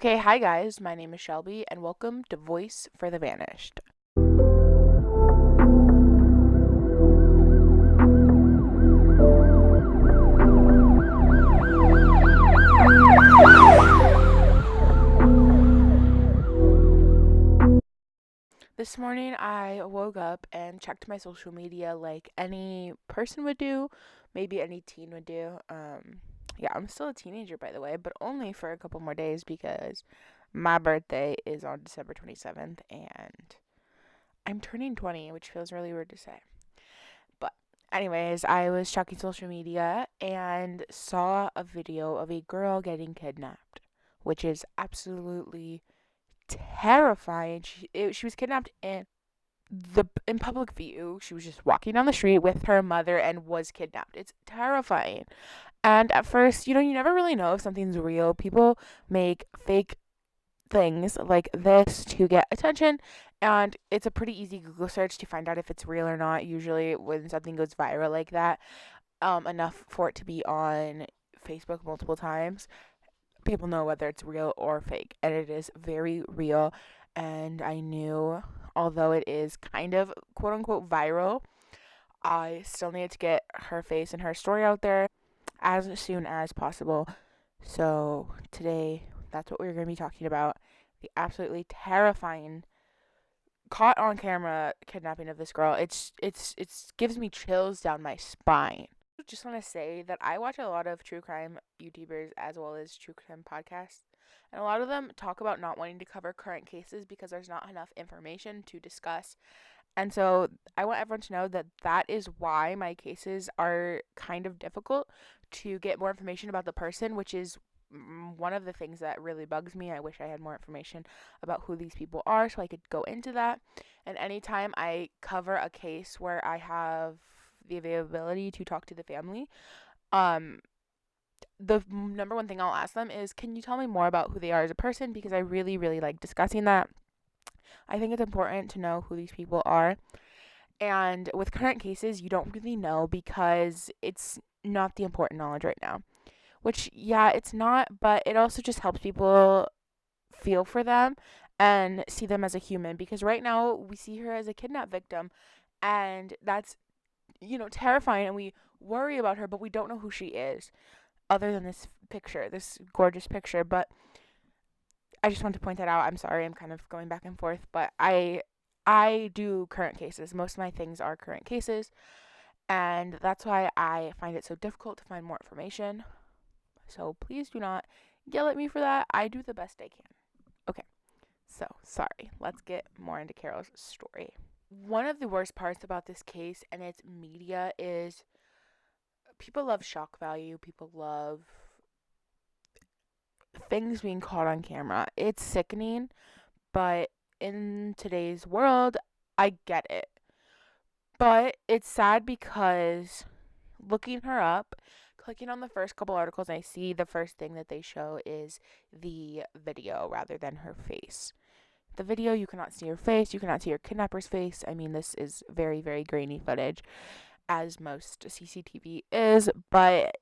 Okay, hi guys, my name is Shelby, and welcome to Voice for the Vanished. This morning I woke up and checked my social media like any person would do, maybe any teen would do. Yeah, I'm still a teenager by the way, but only for a couple more days because my birthday is on December 27th and I'm turning 20, which feels really weird to say. But anyways, I was checking social media and saw a video of a girl getting kidnapped, which is absolutely terrifying. She was kidnapped in public view. She was just walking down the street with her mother and was kidnapped. It's terrifying. And at first, you never really know if something's real. People make fake things like this to get attention, and it's a pretty easy Google search to find out if it's real or not. Usually when something goes viral like that, enough for it to be on Facebook multiple times, people know whether it's real or fake, and it is very real. And I knew, although it is kind of quote unquote viral, I still needed to get her face and her story out there as soon as possible. So today, that's what we're going to be talking about: the absolutely terrifying, caught on camera kidnapping of this girl. It's gives me chills down my spine. I just want to say that I watch a lot of true crime YouTubers as well as true crime podcasts, and a lot of them talk about not wanting to cover current cases because there's not enough information to discuss. And so I want everyone to know that that is why my cases are kind of difficult to get more information about the person, which is one of the things that really bugs me. I wish I had more information about who these people are so I could go into that. And anytime I cover a case where I have the availability to talk to the family, um, the number one thing I'll ask them is, can you tell me more about who they are as a person? Because I really, really like discussing that. I think it's important to know who these people are. And with current cases, you don't really know because it's not the important knowledge right now. Which, yeah, it's not, but it also just helps people feel for them and see them as a human. Because right now, we see her as a kidnap victim, and that's, terrifying. And we worry about her, but we don't know who she is other than this picture, this gorgeous picture. But I just want to point that out. I'm sorry, I'm kind of going back and forth, but I do current cases. Most of my things are current cases, and that's why I find it so difficult to find more information. So please do not yell at me for that. I do the best I can. Okay. So, sorry. Let's get more into Karol's story. One of the worst parts about this case and its media is people love shock value. People love things being caught on camera. It's sickening, but in today's world, I get it. But it's sad because looking her up, clicking on the first couple articles, I see the first thing that they show is the video rather than her face. The video, you cannot see her face, you cannot see your kidnapper's face. I mean, this is very, very grainy footage, as most CCTV is, but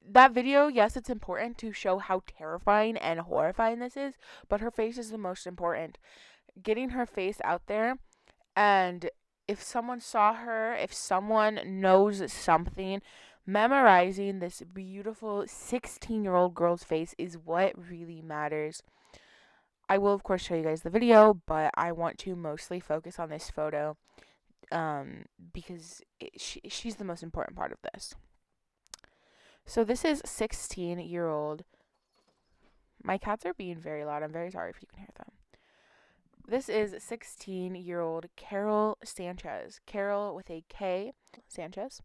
that video, yes, it's important to show how terrifying and horrifying this is, but her face is the most important. Getting her face out there, and if someone saw her, if someone knows something, memorizing this beautiful 16-year-old girl's face is what really matters. I will, of course, show you guys the video, but I want to mostly focus on this photo because she's the most important part of this. So this is 16-year-old. My cats are being very loud. I'm very sorry if you can hear them. This is 16-year-old Karol Sanchez. Karol with a K, Sanchez.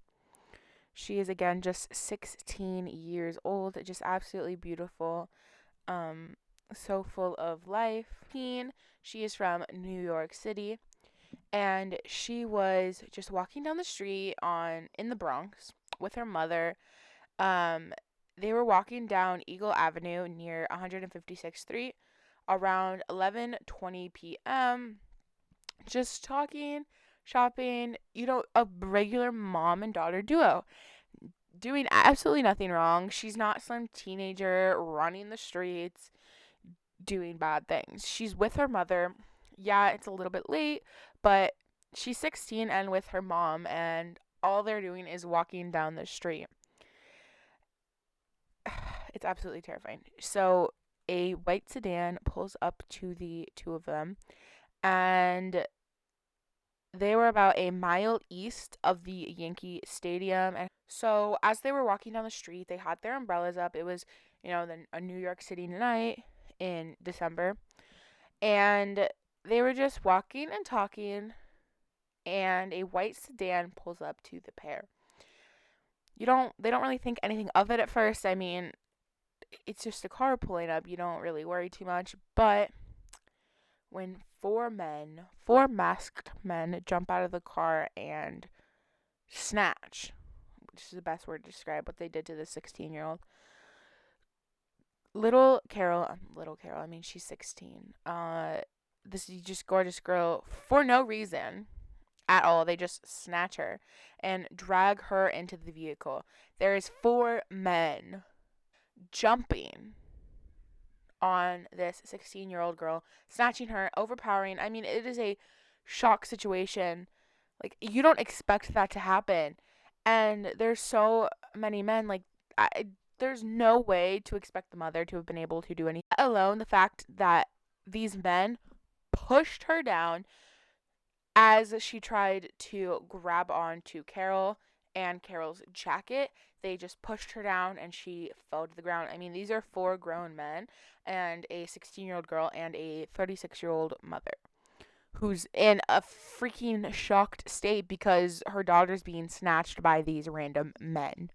She is, again, just 16 years old. Just absolutely beautiful. So full of life. She is from New York City. And she was just walking down the street in the Bronx with her mother. They were walking down Eagle Avenue near 156th Street around 11:20 p.m. Just talking, shopping, a regular mom and daughter duo doing absolutely nothing wrong. She's not some teenager running the streets doing bad things. She's with her mother. Yeah, it's a little bit late, but she's 16 and with her mom, and all they're doing is walking down the street. It's absolutely terrifying. So, a white sedan pulls up to the two of them, and they were about a mile east of the Yankee Stadium. And so, as they were walking down the street, they had their umbrellas up. It was, a New York City night in December. And they were just walking and talking, and a white sedan pulls up to the pair. They don't really think anything of it at first. I mean, it's just a car pulling up. You don't really worry too much. But when four masked men jump out of the car and snatch, which is the best word to describe what they did to the 16-year-old. Little Karol, I mean, she's 16. This just gorgeous girl, for no reason at all, they just snatch her and drag her into the vehicle. There is four men jumping on this 16-year-old girl, snatching her, overpowering. I mean, it is a shock situation. Like, you don't expect that to happen. And there's so many men, like, there's no way to expect the mother to have been able to do anything. Let alone the fact that these men pushed her down as she tried to grab on to Karol and Karol's jacket. They just pushed her down and she fell to the ground. I mean, these are four grown men and a 16-year-old girl and a 36-year-old mother who's in a freaking shocked state because her daughter's being snatched by these random men.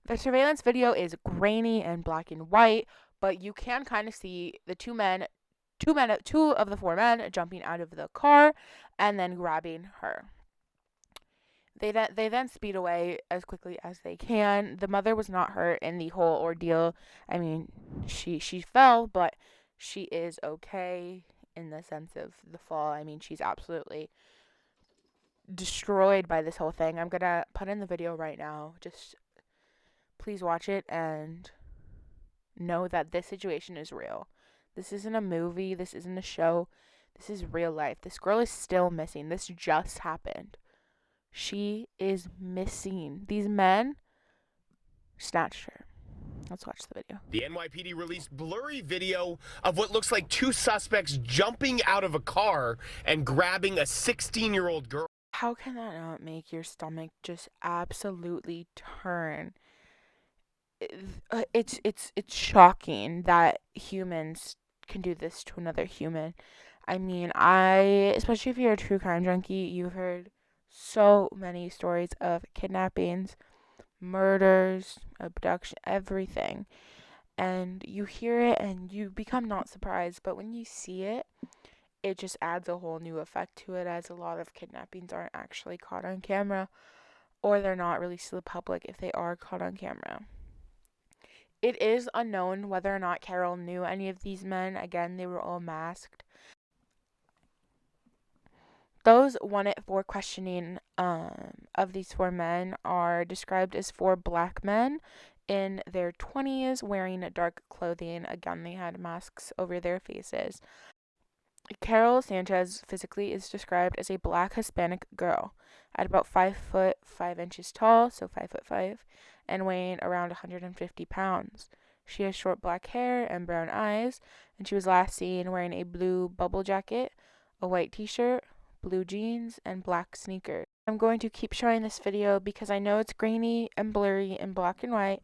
The surveillance video is grainy and black and white, but you can kind of see the two of the four men jumping out of the car and then grabbing her. They then speed away as quickly as they can. The mother was not hurt in the whole ordeal. I mean, she fell, but she is okay in the sense of the fall. I mean, she's absolutely destroyed by this whole thing. I'm gonna put in the video right now. Just please watch it and know that this situation is real. This isn't a movie. This isn't a show. This is real life. This girl is still missing. This just happened. She is missing. These men snatched her. Let's watch the video. The NYPD released blurry video of what looks like two suspects jumping out of a car and grabbing a 16-year-old girl. How can that not make your stomach just absolutely turn? It's shocking that humans can do this to another human. I mean, especially if you're a true crime junkie, you've heard so many stories of kidnappings, murders, abduction, everything. And you hear it and you become not surprised, but when you see it, it just adds a whole new effect to it, as a lot of kidnappings aren't actually caught on camera, or they're not released to the public if they are caught on camera. It is unknown whether or not Karol knew any of these men. Again, they were all masked. Those wanted for questioning of these four men are described as four black men in their 20s wearing dark clothing. Again, they had masks over their faces. Karol Sanchez physically is described as a black Hispanic girl at about 5'5" tall, so 5'5", and weighing around 150 pounds. She has short black hair and brown eyes, and she was last seen wearing a blue bubble jacket, a white t-shirt, blue jeans, and black sneakers. I'm going to keep showing this video because I know it's grainy and blurry and black and white,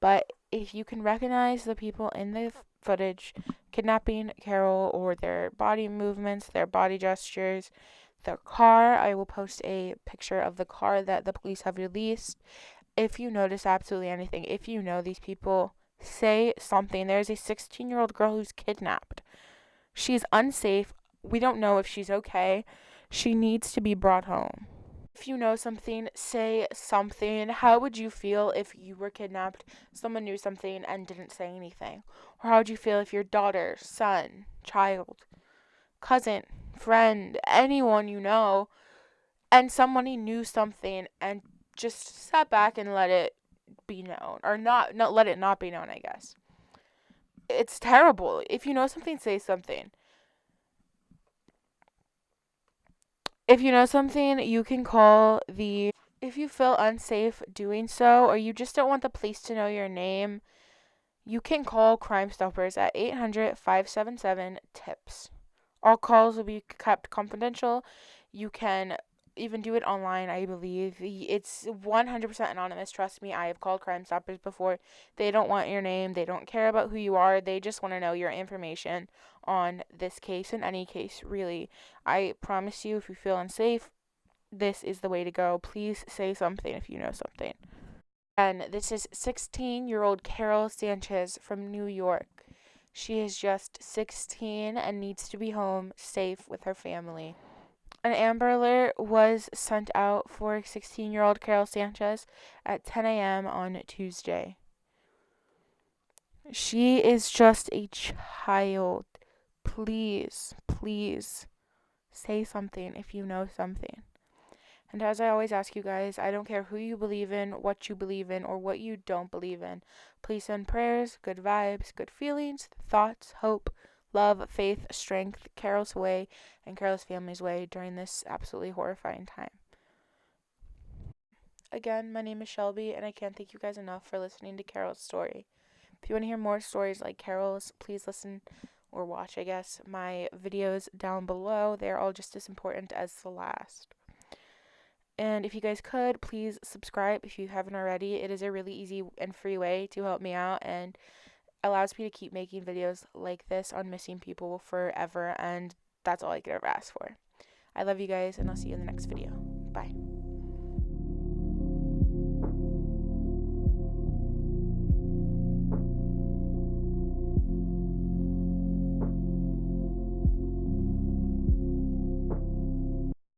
but if you can recognize the people in the footage kidnapping Karol, or their body movements, their body gestures, their car, I will post a picture of the car that the police have released. If you notice absolutely anything, if you know these people, say something. There's a 16-year-old girl who's kidnapped. She's unsafe. We don't know if she's okay. She needs to be brought home. If you know something, say something. How would you feel if you were kidnapped, someone knew something and didn't say anything? Or how would you feel if your daughter, son, child, cousin, friend, anyone you know, and somebody knew something and just sat back and let it be known? Or not let it not be known, I guess. It's terrible. If you know something, say something. If you know something, you can call the. If you feel unsafe doing so, or you just don't want the police to know your name, you can call Crime Stoppers at 800-577-TIPS. All calls will be kept confidential. You can even do it online, I believe. It's 100% anonymous. Trust me, I have called Crime Stoppers before. They don't want your name, they don't care about who you are, they just want to know your information on this case and any case, really. I promise you, if you feel unsafe, this is the way to go. Please say something if you know something. And this is 16-year-old Karol Sanchez from New York. She is just 16 and needs to be home safe with her family. An Amber Alert was sent out for 16-year-old Karol Sanchez at 10 a.m. on Tuesday. She is just a child. Please, please say something if you know something. And as I always ask you guys, I don't care who you believe in, what you believe in, or what you don't believe in. Please send prayers, good vibes, good feelings, thoughts, hope, love, faith, strength, Karol's way, and Karol's family's way during this absolutely horrifying time. Again, my name is Shelby, and I can't thank you guys enough for listening to Karol's story. If you want to hear more stories like Karol's, please listen or watch, I guess, my videos down below. They're all just as important as the last. And if you guys could, please subscribe if you haven't already. It is a really easy and free way to help me out and allows me to keep making videos like this on missing people forever. And that's all I could ever ask for. I love you guys, and I'll see you in the next video. Bye.